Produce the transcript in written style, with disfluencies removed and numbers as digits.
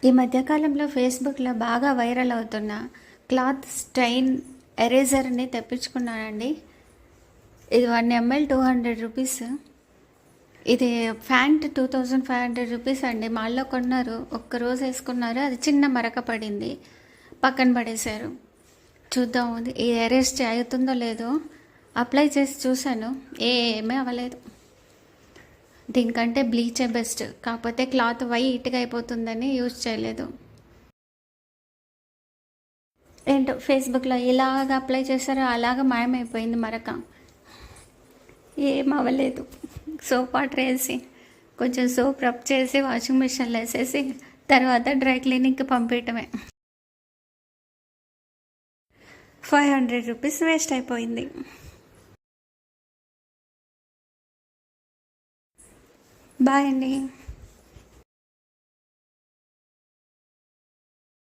ఈ మధ్యకాలంలో ఫేస్బుక్లో బాగా వైరల్ అవుతున్న క్లాత్ స్టైన్ ఎరేజర్ని తెప్పించుకున్నానండి. ఇది 1 ml 200 రూపీస్. ఇది ఫ్యాంట్ 2500 రూపీస్ అండి. మాల్లో కొన్నారు, ఒక్కరోజు వేసుకున్నారు, అది చిన్న మరక పడింది, పక్కన పడేశారు. చూద్దాం ఇది ఎరేజ్ అవుతుందో లేదో. అప్లై చేసి చూశాను, ఏమీ అవ్వలేదు. దీనికంటే బ్లీచే బెస్ట్, కాకపోతే క్లాత్ వైట్గా అయిపోతుందని యూజ్ చేయలేదు. ఏంటో ఫేస్బుక్లో ఇలాగ అప్లై చేశారో అలాగ మాయమైపోయింది మరక, ఏం అవ్వలేదు. సోప్ వాటర్ వేసి కొంచెం సోప్ రబ్ చేసి వాషింగ్ మిషన్లో వేసేసి తర్వాత డ్రై క్లీనింగ్కి పంపించటమే. 500 రూపీస్ వేస్ట్ అయిపోయింది. బాయ్ అండి.